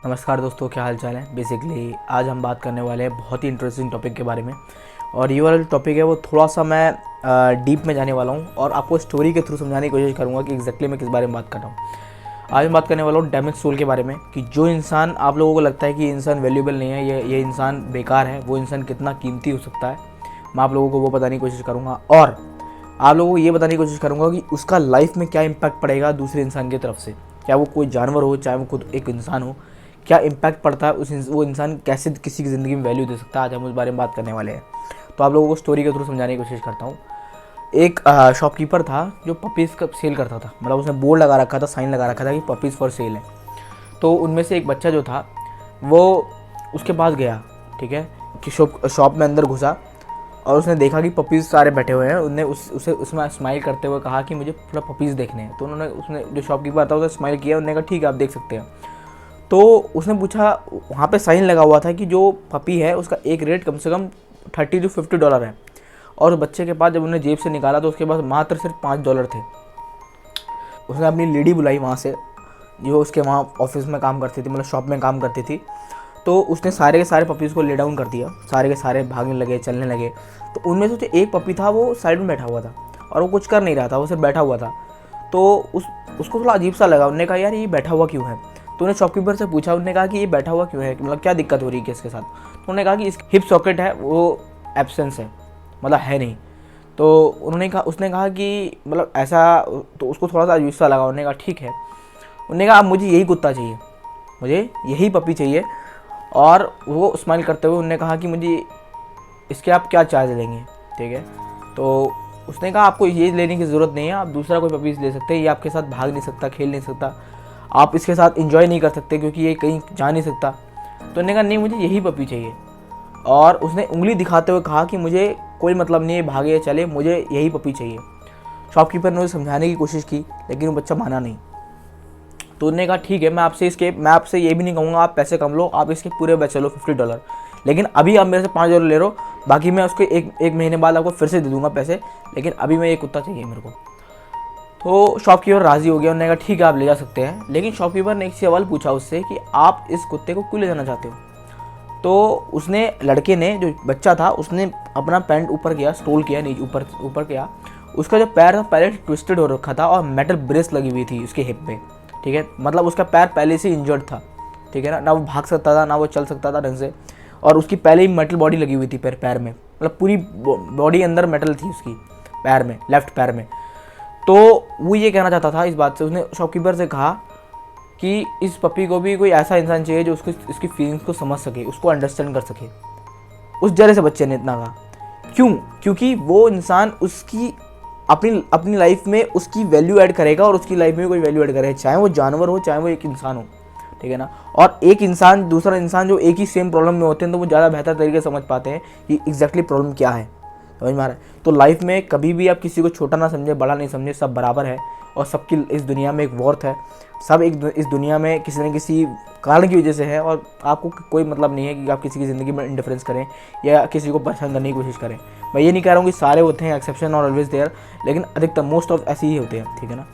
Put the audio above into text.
नमस्कार दोस्तों, क्या हाल चाल है। बेसिकली आज हम बात करने वाले हैं बहुत ही इंटरेस्टिंग टॉपिक के बारे में। और ये वाला जो टॉपिक है वो थोड़ा सा मैं डीप में जाने वाला हूँ और आपको स्टोरी के थ्रू समझाने की कोशिश करूँगा कि एग्जैक्टली मैं किस बारे में बात कर रहा हूँ। आज मैं बात करने वाला हूँ डैमेज सोल के बारे में, कि जो इंसान आप लोगों को लगता है कि इंसान वैल्यूएबल नहीं है, ये इंसान बेकार है, वो इंसान कितना कीमती हो सकता है। मैं आप लोगों को वो बताने की कोशिश करूँगा और आप लोगों को ये बताने की कोशिश करूँगा कि उसका लाइफ में क्या इम्पैक्ट पड़ेगा दूसरे इंसान की तरफ से। क्या वो कोई जानवर हो, चाहे वो खुद एक इंसान हो, क्या इम्पैक्ट पड़ता है वो इंसान कैसे किसी की ज़िंदगी में वैल्यू दे सकता है। आज हम उस बारे में बात करने वाले हैं। तो आप लोगों को स्टोरी के थ्रू समझाने की कोशिश करता हूँ। एक शॉपकीपर था जो पपीज़ का सेल करता था, मतलब उसने बोर्ड लगा रखा था, साइन लगा रखा था कि पपीज़ फॉर सेल है। तो उनमें से एक बच्चा जो था वो उसके पास गया, ठीक है, कि शॉप में अंदर घुसा और उसने देखा कि पपीज़ सारे बैठे हुए हैं। उनने उसे उसमें स्माइल करते हुए कहा कि मुझे पूरा पपीज़ देखने हैं। तो उसने जो शॉपकीपर था उसे स्माइल किया, उन्होंने कहा ठीक है, आप देख सकते हैं। तो उसने पूछा, वहाँ पे साइन लगा हुआ था कि जो पपी है उसका एक रेट कम से कम $30 to $50 है। और बच्चे के पास जब उन्हें जेब से निकाला तो उसके पास मात्र सिर्फ $5 थे। उसने अपनी लेडी बुलाई वहाँ से, जो उसके वहाँ ऑफिस में काम करती थी, मतलब शॉप में काम करती थी। तो उसने सारे के सारे पपीज़ को ले डाउन कर दिया, सारे के सारे भागने लगे, चलने लगे। तो उनमें से जो एक पपी था वो साइड में बैठा हुआ था और वो कुछ कर नहीं रहा था, वो सिर्फ बैठा हुआ था। तो उसको थोड़ा अजीब सा लगा। उन्होंने कहा यार ये बैठा हुआ क्यों है। तो उन्हें शॉपकीपर से पूछा, उन्होंने कहा कि ये बैठा हुआ क्यों है, मतलब क्या दिक्कत हो रही है इसके साथ। तो उन्होंने कहा कि इस हिप सॉकेट है वो एब्सेंस है, मतलब है नहीं। तो उसने कहा कि मतलब ऐसा। तो उसको थोड़ा सा अजीब सा लगा। उन्होंने कहा ठीक है। उन्होंने कहा अब मुझे यही कुत्ता चाहिए, मुझे यही पपी चाहिए। और वो स्माइल करते हुए उन्होंने कहा कि मुझे इसके आप क्या चार्ज लेंगे, ठीक है। तो उसने कहा आपको ये लेने की ज़रूरत नहीं है, आप दूसरा कोई पपीज़ ले सकते हैं, ये आपके साथ भाग नहीं सकता, खेल नहीं सकता, आप इसके साथ इंजॉय नहीं कर सकते क्योंकि ये कहीं जा नहीं सकता। तो उन्होंने कहा नहीं, मुझे यही पपी चाहिए। और उसने उंगली दिखाते हुए कहा कि मुझे कोई मतलब नहीं है, भागे चले, मुझे यही पपी चाहिए। शॉपकीपर ने उसे समझाने की कोशिश की लेकिन वो बच्चा माना नहीं। तो उन्होंने कहा ठीक है, मैं आपसे ये भी नहीं कहूँगा आप पैसे कम लो, आप इसके पूरे बचा लो $50, लेकिन अभी आप मेरे से $5 ले लो, बाकी मैं उसके एक महीने बाद आपको फिर से दे दूँगा पैसे, लेकिन अभी मैं ये कुत्ता चाहिए मेरे को। तो शॉपकीपर राज़ी हो गया। उन्होंने कहा ठीक है, आप ले जा सकते हैं। लेकिन शॉपकीपर ने एक सवाल पूछा उससे कि आप इस कुत्ते को क्यों ले जाना चाहते हो। तो लड़के ने, जो बच्चा था, उसने अपना पैंट ऊपर किया, स्टोल किया, नीचे ऊपर किया। उसका जो पैर था पहले ट्विस्टेड हो रखा था और मेटल ब्रेस लगी हुई थी उसके हिप पे, ठीक है, मतलब उसका पैर पहले से इंजर्ड था, ठीक है ना वो भाग सकता था, ना वो चल सकता था ढंग से। और उसकी पहले ही मेटल बॉडी लगी हुई थी पैर में, मतलब पूरी बॉडी अंदर मेटल थी उसकी पैर में, लेफ्ट पैर में। तो वो ये कहना चाहता था इस बात से। उसने शॉपकीपर से कहा कि इस पपी को भी कोई ऐसा इंसान चाहिए जो उसको इसकी फीलिंग्स को समझ सके, उसको अंडरस्टैंड कर सके। उस जरे से बच्चे ने इतना कहा। क्यों? क्योंकि वो इंसान उसकी अपनी लाइफ में उसकी वैल्यू ऐड करेगा और उसकी लाइफ में कोई वैल्यू ऐड करेगा, चाहे वो जानवर हो, चाहे वो एक इंसान हो, ठीक है ना। और एक इंसान, दूसरा इंसान जो एक ही सेम प्रॉब्लम में होते हैं, तो वो ज़्यादा बेहतर तरीके से समझ पाते हैं कि एग्जैक्टली प्रॉब्लम क्या है। समझ में आ रहा है। तो लाइफ में कभी भी आप किसी को छोटा ना समझे, बड़ा नहीं समझे, सब बराबर है और सबकी इस दुनिया में एक वर्थ है। सब इस दुनिया में किसी न किसी कारण की वजह से है और आपको कोई मतलब नहीं है कि आप किसी की ज़िंदगी में इंटरफेरेंस करें या किसी को पसंद करने की कोशिश करें। मैं ये नहीं कह रहा हूँ कि सारे होते हैं एक्सेप्शन और ऑलवेज देयर, लेकिन अधिकतर मोस्ट ऑफ ऐसे ही होते हैं, ठीक है ना।